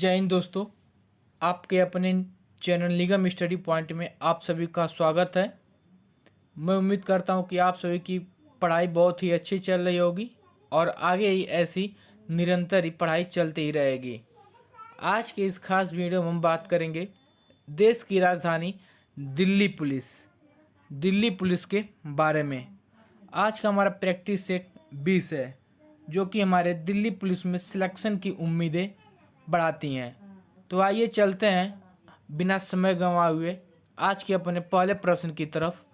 जय हिंद दोस्तों। आपके अपने चैनल निगम स्टडी पॉइंट में आप सभी का स्वागत है। मैं उम्मीद करता हूं कि आप सभी की पढ़ाई बहुत ही अच्छी चल रही होगी और आगे ही ऐसी निरंतर ही पढ़ाई चलती ही रहेगी। आज के इस खास वीडियो में हम बात करेंगे देश की राजधानी दिल्ली पुलिस के बारे में। आज का हमारा प्रैक्टिस सेट 20 है, जो कि हमारे दिल्ली पुलिस में सिलेक्शन की उम्मीदें बढ़ाती हैं। तो आइए चलते हैं बिना समय गंवाए हुए आज के अपने पहले प्रश्न की तरफ।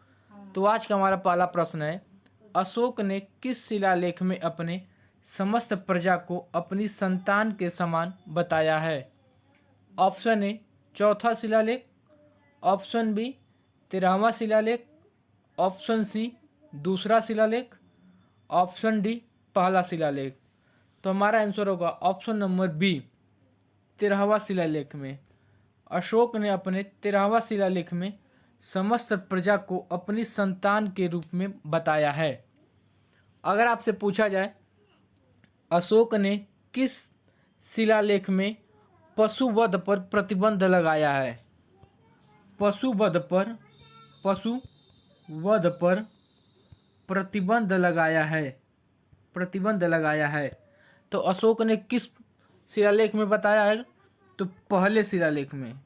तो आज का हमारा पहला प्रश्न है, अशोक ने किस शिलालेख में अपने समस्त प्रजा को अपनी संतान के समान बताया है? ऑप्शन ए चौथा शिलालेख, ऑप्शन बी 13वां शिलालेख, ऑप्शन सी दूसरा शिलालेख, ऑप्शन डी पहला शिलालेख। तो हमारा आंसर होगा ऑप्शन नंबर बी 13वां शिलालेख में। अशोक ने अपने 13वां शिलालेख में समस्त प्रजा को अपनी संतान के रूप में बताया है। अगर आपसे पूछा जाए अशोक ने किस शिलालेख में पशुवध पर प्रतिबंध लगाया है? पशुवध पर प्रतिबंध लगाया है। तो अशोक ने किस शिलालेख में बताया है? तो पहले शिलालेख में।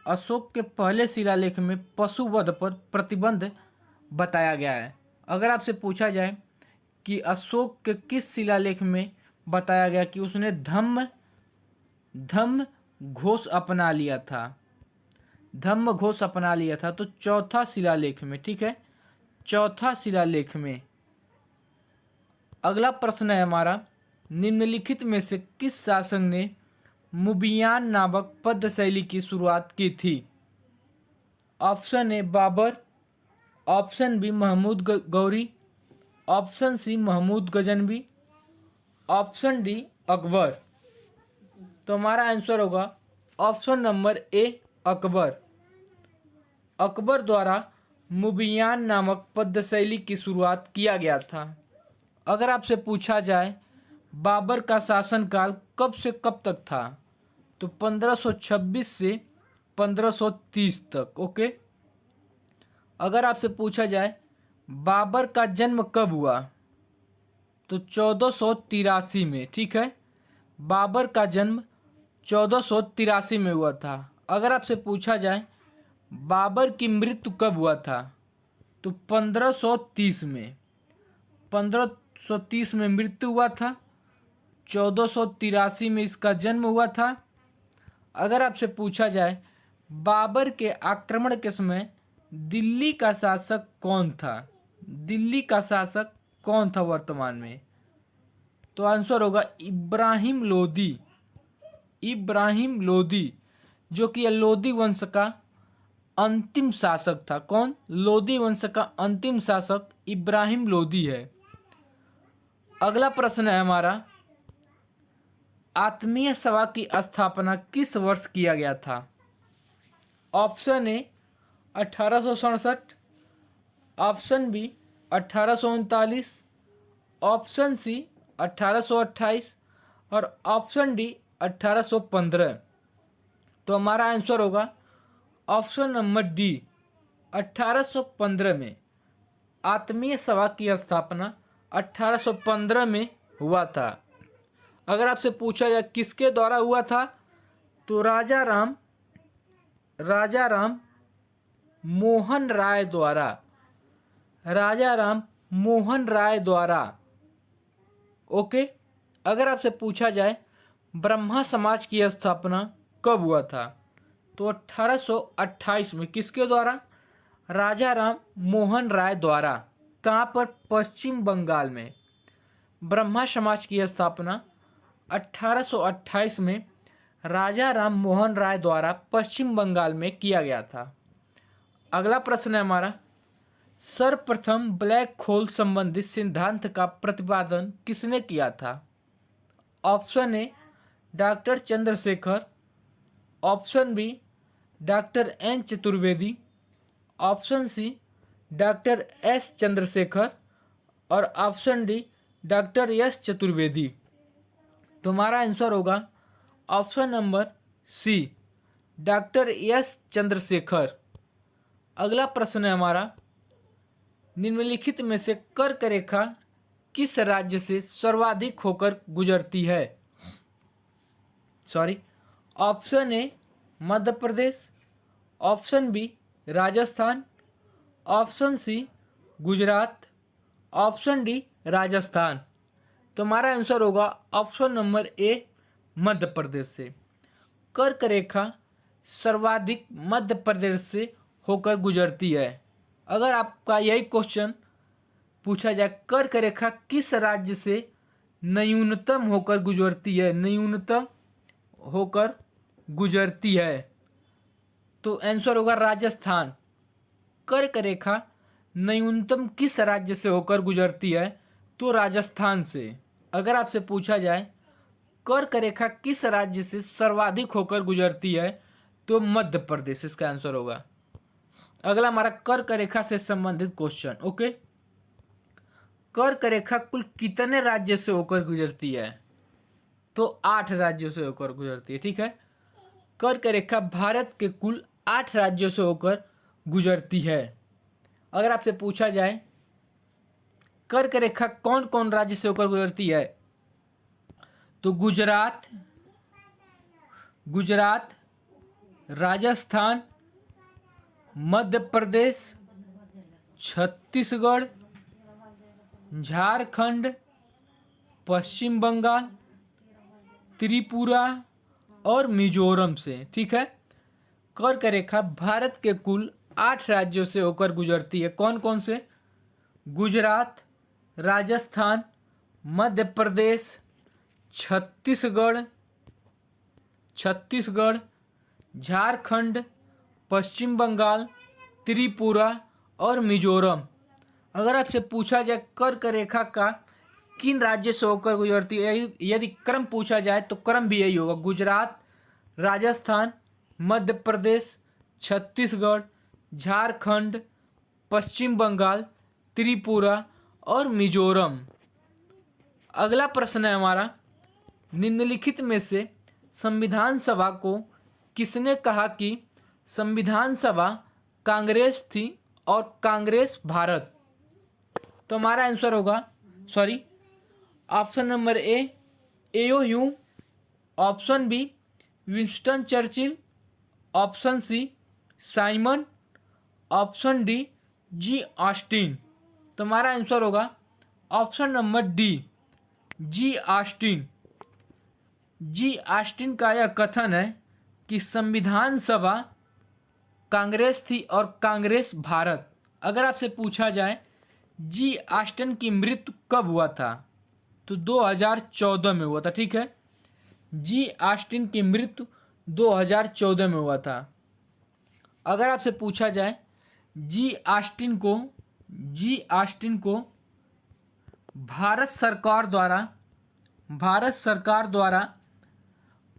अशोक के पहले शिलालेख में पशुवध पर प्रतिबंध बताया गया है। अगर आपसे पूछा जाए कि अशोक के किस शिलालेख में बताया गया कि उसने धम्म घोष अपना लिया था, तो चौथा शिलालेख में। ठीक है, चौथा शिलालेख में। अगला प्रश्न है हमारा, निम्नलिखित में से किस शासक ने मुबियान नामक पद शैली की शुरुआत की थी? Option A Babur, option B Mahmud Ghori, option C Mahmud Ghaznavi, option D Akbar. तो हमारा आंसर होगा option number A Akbar. Akbar द्वारा मुबियान नामक पद शैली की शुरुआत किया गया था। अगर आपसे पूछा जाए बाबर का शासनकाल कब से कब तक था, तो 1526 से 1530 तक। ओके। अगर आपसे पूछा जाए बाबर का जन्म कब हुआ, तो 1483 में। ठीक है, बाबर का जन्म 1483 में हुआ था। अगर आपसे पूछा जाए बाबर की मृत्यु कब हुआ था, तो 1530 में। 1530 में मृत्यु हुआ था, 1483 में इसका जन्म हुआ था। अगर आपसे पूछा जाए बाबर के आक्रमण के समय दिल्ली का शासक कौन था वर्तमान में, तो आंसर होगा इब्राहिम लोदी, जो कि लोदी वंश का अंतिम शासक था। कौन? लोदी वंश का अंतिम शासक इब्राहिम लोदी है। अगला प्रश्न है हमारा, आत्मीय सभा की स्थापना किस वर्ष किया गया था? Option A 1867, option B 1839, option C 1828 और ऑप्शन डी 1815। तो हमारा आंसर होगा ऑप्शन नंबर डी 1815 में। आत्मीय सभा की स्थापना 1815 में हुआ था। अगर आपसे पूछा जाए किसके द्वारा हुआ था, तो राजा राम मोहन राय द्वारा। ओके। अगर आपसे पूछा जाए ब्रह्मा समाज की स्थापना कब हुआ था, तो 1828 में। किसके द्वारा? राजा राम मोहन राय द्वारा। कहाँ पर? पश्चिम बंगाल में। ब्रह्मा समाज की स्थापना 1828 में राजा राम मोहन राय द्वारा पश्चिम बंगाल में किया गया था। अगला प्रश्न है हमारा, सर्वप्रथम ब्लैक होल संबंधित सिद्धांत का प्रतिपादन किसने किया था? Option A doctor Chandrashekhar, option B doctor N Chaturvedi, option C doctor S Chandrashekhar और option D doctor S Chaturvedi. तुम्हारा आंसर होगा option number C doctor S Chandrashekhar. अगला प्रश्न है हमारा, निम्नलिखित में से कर्क रेखा किस राज्य से सर्वाधिक होकर गुजरती है? Option A Madhya Pradesh, option B Rajasthan, option C Gujarat, option D Rajasthan. तो हमारा आंसर होगा ऑप्शन नंबर ए मध्य प्रदेश से। कर्क रेखा सर्वाधिक मध्य प्रदेश से होकर गुजरती है। अगर आपका यही क्वेश्चन पूछा जाए कर्क रेखा किस राज्य से न्यूनतम होकर गुजरती है, न्यूनतम होकर गुजरती है, तो आंसर होगा राजस्थान। कर्क रेखा न्यूनतम किस राज्य से होकर गुजरती है, तो राजस्थान से। अगर आपसे पूछा जाए कर्क रेखा किस राज्य से सर्वाधिक होकर गुजरती है, तो मध्य प्रदेश इसका आंसर होगा। अगला हमारा कर्क रेखा से संबंधित क्वेश्चन। ओके, कर्क रेखा कुल कितने राज्य से होकर गुजरती है, तो 8 राज्यों से होकर गुजरती है। ठीक है, कर्क रेखा भारत के कुल 8 राज्यों से होकर गुजरती है। अगर आपसे पूछा जाए कर्क रेखा कौन कौन राज्य से होकर गुजरती है, तो गुजरात, राजस्थान, मध्य प्रदेश, छत्तीसगढ़, झारखंड, पश्चिम बंगाल, त्रिपुरा और मिजोरम से। ठीक है, कर्क रेखा भारत के कुल 8 राज्यों से होकर गुजरती है। कौन कौन से? गुजरात, राजस्थान, मध्य प्रदेश, छत्तीसगढ़, झारखंड, पश्चिम बंगाल, त्रिपुरा और मिजोरम। अगर आपसे पूछा जाए कर्क रेखा का किन राज्य से होकर गुजरती है, यदि क्रम पूछा जाए तो क्रम भी यही होगा, गुजरात, राजस्थान, मध्य प्रदेश, छत्तीसगढ़, झारखंड, पश्चिम बंगाल, त्रिपुरा और मिजोरम। अगला प्रश्न है हमारा, निम्नलिखित में से संविधान सभा को किसने कहा कि संविधान सभा कांग्रेस थी और कांग्रेस भारत? तो हमारा आंसर होगा ऑप्शन नंबर ए एओ, option B Winston Churchill, option C Simon, option D G Austin. तो हमारा आंसर होगा option number D G Austin. G Austin का यह कथन है कि संविधान सभा कांग्रेस थी और कांग्रेस भारत। अगर आपसे पूछा जाए जी ऑस्टिन की मृत्यु कब हुआ था, तो 2014 में हुआ था। ठीक है, जी ऑस्टिन की मृत्यु 2014 में हुआ था। अगर आपसे पूछा जाए जी ऑस्टिन को भारत सरकार द्वारा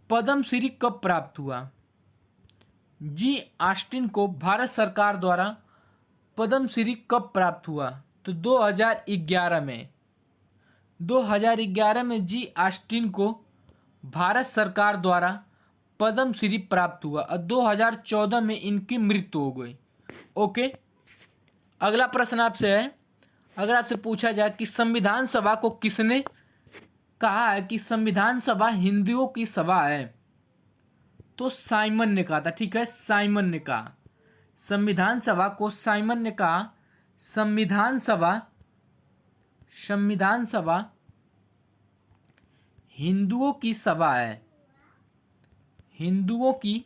पद्मश्री कब प्राप्त हुआ? जी ऑस्टिन को भारत सरकार द्वारा पद्मश्री कब प्राप्त हुआ? तो 2011 में जी ऑस्टिन को भारत सरकार द्वारा पद्मश्री प्राप्त हुआ और 2014 में इनकी मृत्यु हो गई। ओके, अगला प्रश्न आपसे है, अगर आपसे पूछा जाए कि संविधान सभा को किसने कहा है कि संविधान सभा हिंदुओं की सभा है, तो साइमन ने कहा था। ठीक है, साइमन ने कहा, संविधान सभा को साइमन ने कहा संविधान सभा हिंदुओं की सभा है, हिंदुओं की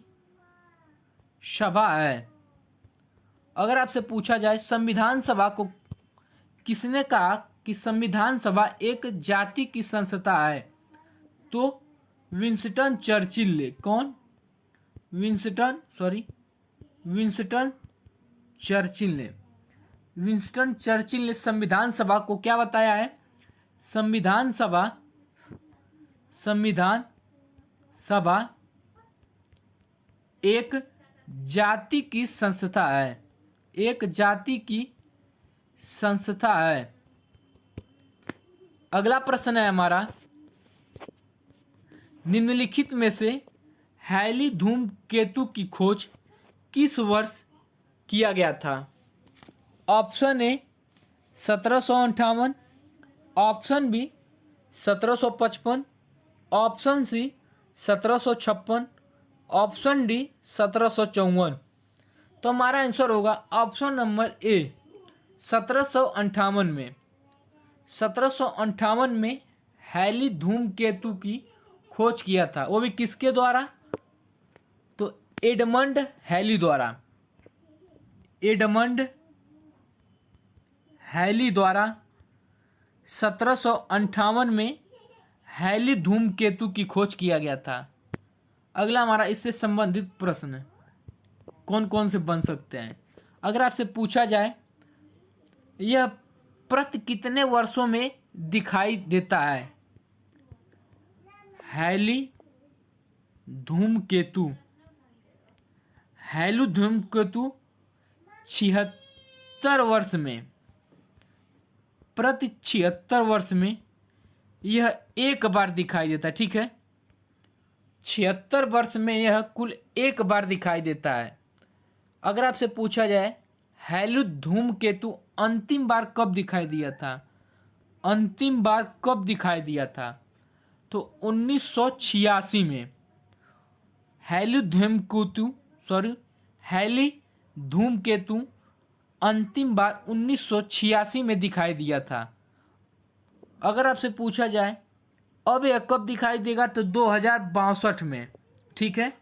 सभा है। अगर आपसे पूछा जाए संविधान सभा को किसने कहा कि संविधान सभा एक जाति की संस्था है, तो विंस्टन चर्चिल ने। कौन? विंस्टन चर्चिल ने संविधान सभा को क्या बताया है? संविधान सभा एक जाति की संस्था है, एक जाति की संस्था है। अगला प्रश्न है हमारा, निम्नलिखित में से हैली धूमकेतु की खोज किस वर्ष किया गया था? Option A 1758, option B 1755, option C 1756, option D 1754। तो हमारा आंसर होगा ऑप्शन नंबर ए 1758 में। 1758 में हैली धूमकेतु की खोज किया था, वो भी किसके द्वारा? तो एडमंड हैली द्वारा। एडमंड हैली द्वारा 1758 में हैली धूमकेतु की खोज किया गया था। अगला हमारा इससे संबंधित प्रश्न कौन कौन से बन सकते हैं? अगर आपसे पूछा जाए यह प्रति कितने वर्षों में दिखाई देता है? हैली धूमकेतु 76 वर्ष में, प्रति 76 वर्ष में यह एक बार दिखाई देता है। ठीक है, 76 वर्ष में यह कुल एक बार दिखाई देता है। अगर आपसे पूछा जाए हैली धूमकेतु अंतिम बार कब दिखाई दिया था? अंतिम बार कब दिखाई दिया था? तो 1986 में हैली धूमकेतु अंतिम बार 1986 में दिखाई दिया था। अगर आपसे पूछा जाए अब यह कब दिखाई देगा? तो 2062 में। ठीक है,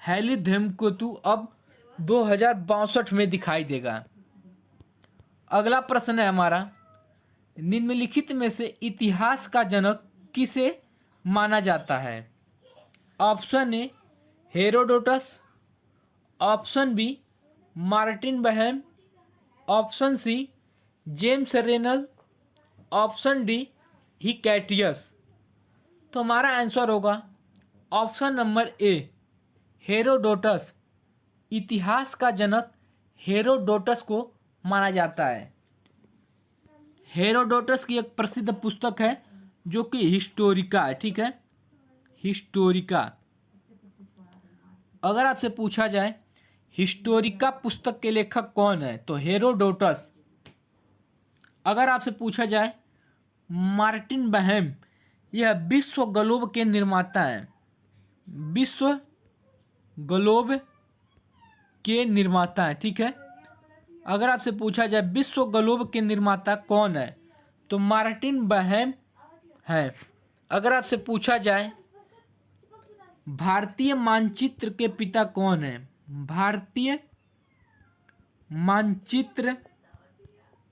हैली धूमकेतु अब 2062 में दिखाई देगा। अगला प्रश्न है हमारा, निम्नलिखित में से इतिहास का जनक किसे माना जाता है? Option A Herodotus, option B Martin Behaim, option C James Rennell, option D Hecataeus. तो हमारा आंसर होगा ऑप्शन नंबर ए हेरोडोटस। इतिहास का जनक हेरोडोटस को माना जाता है। हेरोडोटस की एक प्रसिद्ध पुस्तक है जो कि हिस्टोरिका है। ठीक है, हिस्टोरिका। अगर आपसे पूछा जाए हिस्टोरिका पुस्तक के लेखक कौन है? तो हेरोडोटस। अगर आपसे पूछा जाए मार्टिन बहम, यह विश्व ग्लोब के निर्माता हैं। विश्व ग्लोब के निर्माता हैं। ठीक है, अगर आपसे पूछा जाए विश्व ग्लोब के निर्माता कौन है? तो मार्टिन बहम है। अगर आपसे पूछा जाए भारतीय मानचित्र के पिता कौन है? भारतीय मानचित्र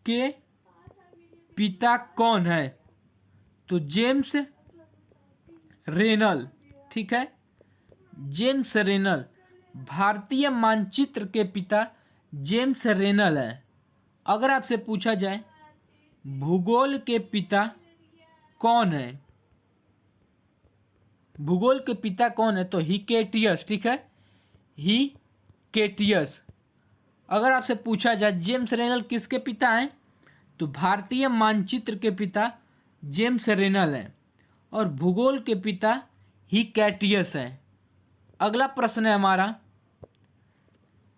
के पिता कौन है? तो जेम्स रेनल। ठीक है, जेम्स रेनल। भारतीय मानचित्र के पिता जेम्स रेनल है। अगर आपसे पूछा जाए भूगोल के पिता कौन है? भूगोल के पिता कौन है? तो हिकैटियस। ठीक है, हिकैटियस। अगर आपसे पूछा जाए जेम्स रेनल किसके पिता हैं? तो भारतीय मानचित्र के पिता जेम्स रेनल हैं और भूगोल के पिता हिकैटियस हैं। अगला प्रश्न है हमारा,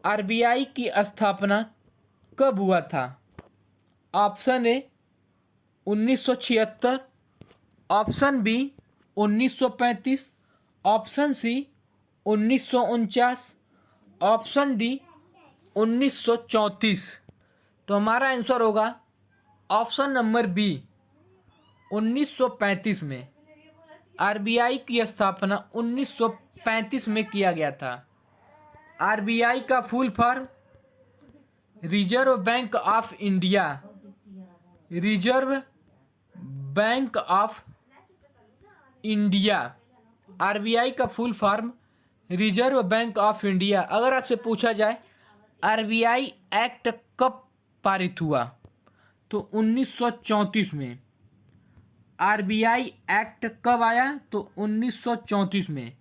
आरबीआई की स्थापना कब हुआ था? Option A 1976, option B 1935, option C 1949, option D 1934। तो हमारा आंसर होगा ऑप्शन नंबर बी 1935 में। आरबीआई की स्थापना 1935 में किया गया था। आरबीआई का full form Reserve Bank of India. Reserve Bank of India. RBI का full form Reserve Bank of India. अगर आपसे पूछा जाए आरबीआई एक्ट कब पारित हुआ? तो 1934 में। आरबीआई एक्ट कब आया? तो 1934 में।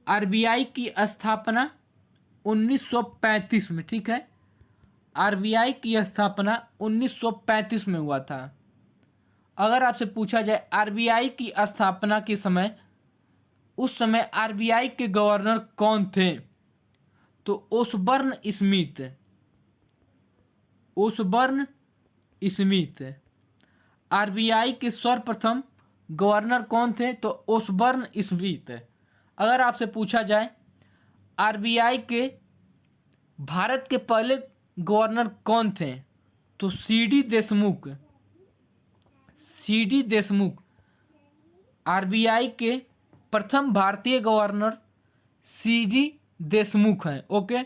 आरबीआई की स्थापना 1935 में। ठीक है, आरबीआई की स्थापना 1935 में हुआ था। अगर आपसे पूछा जाए आरबीआई की स्थापना के समय उस समय आरबीआई के गवर्नर कौन थे? तो ओसबर्न स्मिथ। ओसबर्न स्मिथ। आरबीआई के सर्वप्रथम गवर्नर कौन थे? तो ओसबर्न स्मिथ। अगर आपसे पूछा जाए आरबीआई के भारत के पहले गवर्नर कौन थे? तो CD Deshmukh. CD Deshmukh RBI के प्रथम भारतीय गवर्नर सीडी देशमुख हैं। ओके,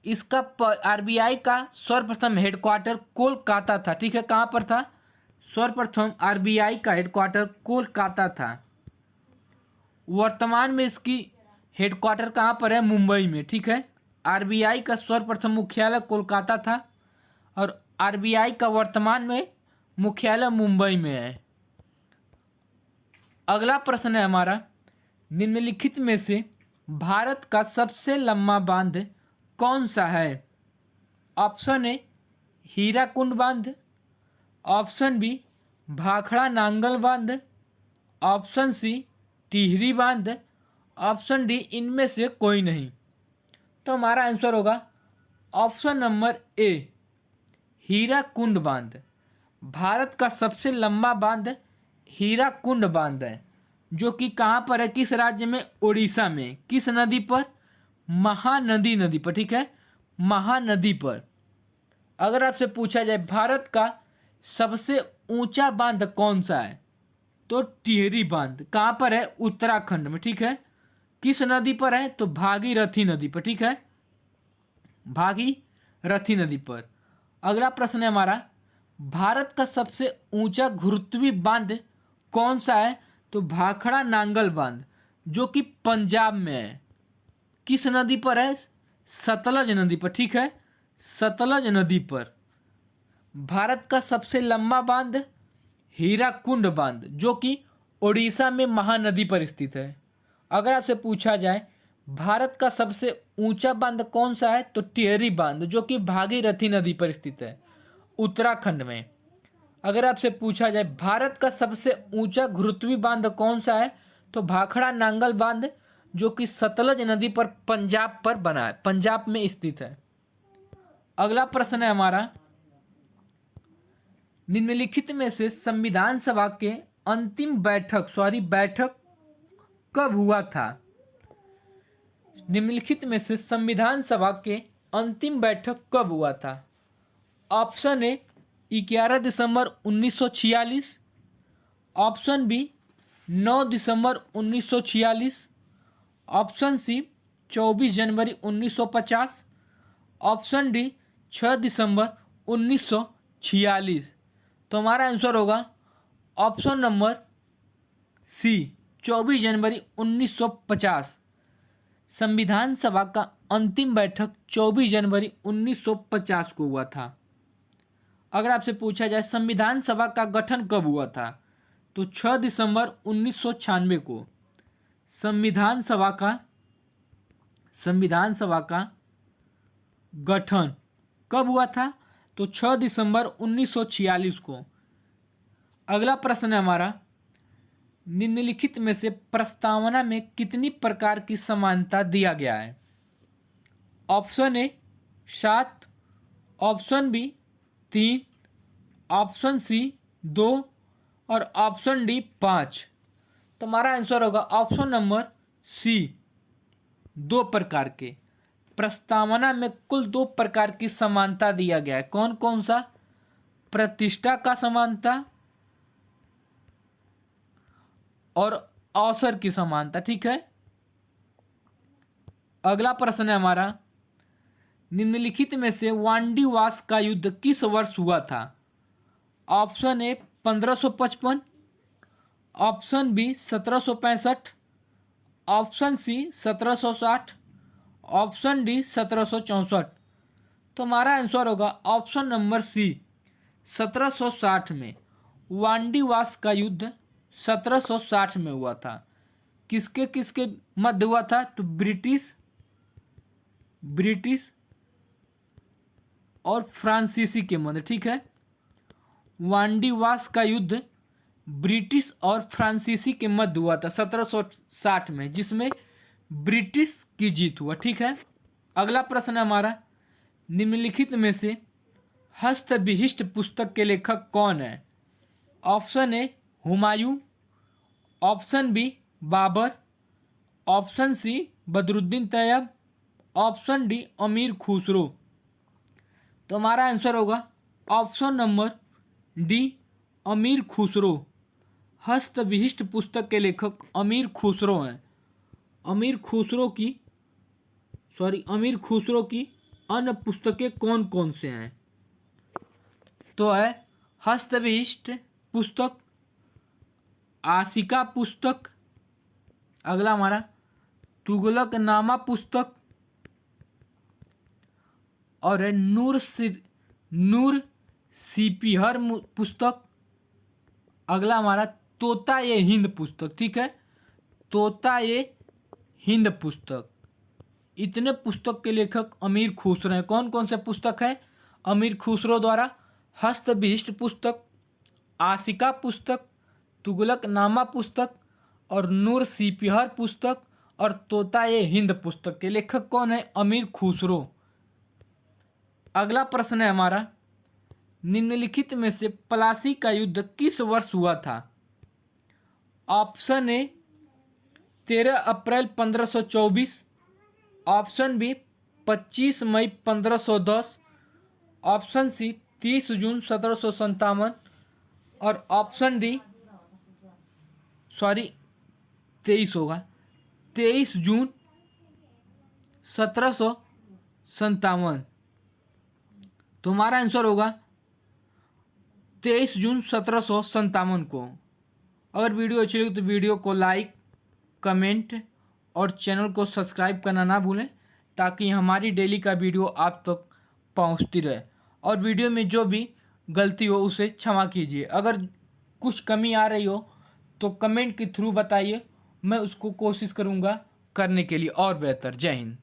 इसका आरबीआई का सर्वप्रथम हेडक्वार्टर कोलकाता था। ठीक है, कहाँ पर था? सर्वप्रथम आरबीआई का हेडक्वार्टर कोलकाता था। वर्तमान में इसकी हेडक्वार्टर कहाँ पर है? मुंबई में। ठीक है, आरबीआई का सर्वप्रथम मुख्यालय कोलकाता था और आरबीआई का वर्तमान में मुख्यालय मुंबई में है। अगला प्रश्न है हमारा, निम्नलिखित में से भारत का सबसे लंबा बांध कौन सा है? ऑप्शन ए हीराकुंड बांध, ऑप्शन बी भाखड़ा नांगल बांध, ऑप्शन सी टिहरी बांध, ऑप्शन डी इनमें से कोई नहीं। तो हमारा आंसर होगा ऑप्शन नंबर ए हीराकुंड बांध। भारत का सबसे लंबा बांध हीराकुंड बांध है, जो कि कहाँ पर है? किस राज्य में? उड़ीसा में। किस नदी पर? महानदी नदी पर। ठीक है, महानदी पर। अगर आपसे पूछा जाए भारत का सबसे ऊंचा बांध कौन सा है? तो टिहरी बांध। कहाँ पर है? उत्तराखंड में। ठीक है, किस नदी पर है? तो भागीरथी नदी पर। ठीक है, भागीरथी नदी पर। अगला प्रश्न है हमारा, भारत का सबसे ऊंचा घुरुत्वी बांध कौन सा है? तो भाखड़ा नांगल बांध, जो कि पंजाब में है। किस नदी पर है? सतलज नदी पर। ठीक है, सतलज नदी पर। भारत का सबसे लंबा बांध हीराकुंड बांध, जो कि ओडिशा में महानदी पर स्थित है। अगर आपसे पूछा जाए भारत का सबसे ऊंचा बांध कौन सा है? तो टिहरी बांध, जो कि भागीरथी नदी पर स्थित है, उत्तराखंड में। अगर आपसे पूछा जाए भारत का सबसे ऊंचा घुरुत्वी बांध कौन सा है? तो भाखड़ा नांगल बांध, जो कि सतलज नदी पर पंजाब पर बना है, पंजाब में स्थित है। अगला प्रश्न है हमारा, निम्नलिखित में से संविधान सभा के अंतिम बैठक कब हुआ था? निम्नलिखित में से संविधान सभा के अंतिम बैठक कब हुआ था? ऑप्शन ए 11 दिसंबर 1946, ऑप्शन बी 9 दिसंबर 1946, ऑप्शन सी 24 जनवरी 1950, ऑप्शन डी 6 दिसंबर 1946। तो हमारा आंसर होगा ऑप्शन नंबर सी 24 जनवरी 1950। संविधान सभा का अंतिम बैठक 24 जनवरी 1950 को हुआ था। अगर आपसे पूछा जाए संविधान सभा का गठन कब हुआ था? तो 6 दिसंबर 1996 को संविधान सभा का गठन कब हुआ था? तो 6 दिसंबर 1946 को। अगला प्रश्न है हमारा, निम्नलिखित में से प्रस्तावना में कितनी प्रकार की समानता दिया गया है? Option A 7, option B 3, option C 2 और ऑप्शन डी 5। तो हमारा आंसर होगा ऑप्शन नंबर सी 2 प्रकार के। प्रस्तावना में कुल 2 प्रकार की समानता दिया गया है। कौन कौन सा? प्रतिष्ठा का समानता और अवसर की समानता। ठीक है, अगला प्रश्न है हमारा, निम्नलिखित में से वांडीवास का युद्ध किस वर्ष हुआ था? Option A 1555, option B 1765, option C 1760, option D 1764। तो हमारा आंसर होगा ऑप्शन नंबर सी 1760 में। वांडीवास का युद्ध 1760 में हुआ था। किसके किसके मध्य हुआ था? तो ब्रिटिश और फ्रांसीसी के मध्य। ठीक है, वांडीवास का युद्ध ब्रिटिश और फ्रांसीसी के मध्य हुआ था 1760 में, जिसमें ब्रिटिश की जीत हुआ। ठीक है, अगला प्रश्न है हमारा, निम्नलिखित में से हस्तविशिष्ट पुस्तक के लेखक कौन है? Option A Humayun, option B Babur, option C Badruddin Tayyab, option D Amir Khusro. तो हमारा आंसर होगा option number D Amir Khusro. हस्तविशिष्ट पुस्तक के लेखक अमीर खुसरो हैं। अमीर खुसरो की अन्य पुस्तकें कौन कौन से हैं? तो है हस्तविशिष्ट पुस्तक, आशिका पुस्तक, अगला हमारा तुगलकनामा पुस्तक, और है नूर सिपिहर पुस्तक, अगला हमारा तोता ये हिंद पुस्तक। ठीक है, तोता ये हिंद पुस्तक। इतने पुस्तक के लेखक अमीर खुसरो हैं। कौन कौन से पुस्तक है? अमीर खुसरो द्वारा हस्तविशिष्ट पुस्तक, आशिका पुस्तक, तुगलकनामा पुस्तक और नूर सिपिहर पुस्तक और तोता ये हिंद पुस्तक के लेखक कौन है? अमीर खुसरो। अगला प्रश्न है हमारा, निम्नलिखित में से प्लासी का युद्ध किस वर्ष हुआ था? ऑप्शन ए 13 अप्रैल 1524, ऑप्शन बी 25 मई 1510, ऑप्शन सी 30 जून 1757 और ऑप्शन डी 23 जून 1757। तो हमारा आंसर होगा 23 जून 1757 को। अगर वीडियो अच्छी लगी तो वीडियो को लाइक, कमेंट और चैनल को सब्सक्राइब करना ना भूलें, ताकि हमारी डेली का वीडियो आप तक पहुंचती रहे। और वीडियो में जो भी गलती हो उसे क्षमा कीजिए। अगर कुछ कमी आ रही हो तो कमेंट के थ्रू बताइए, मैं उसको कोशिश करूंगा करने के लिए और बेहतर। जय हिंद।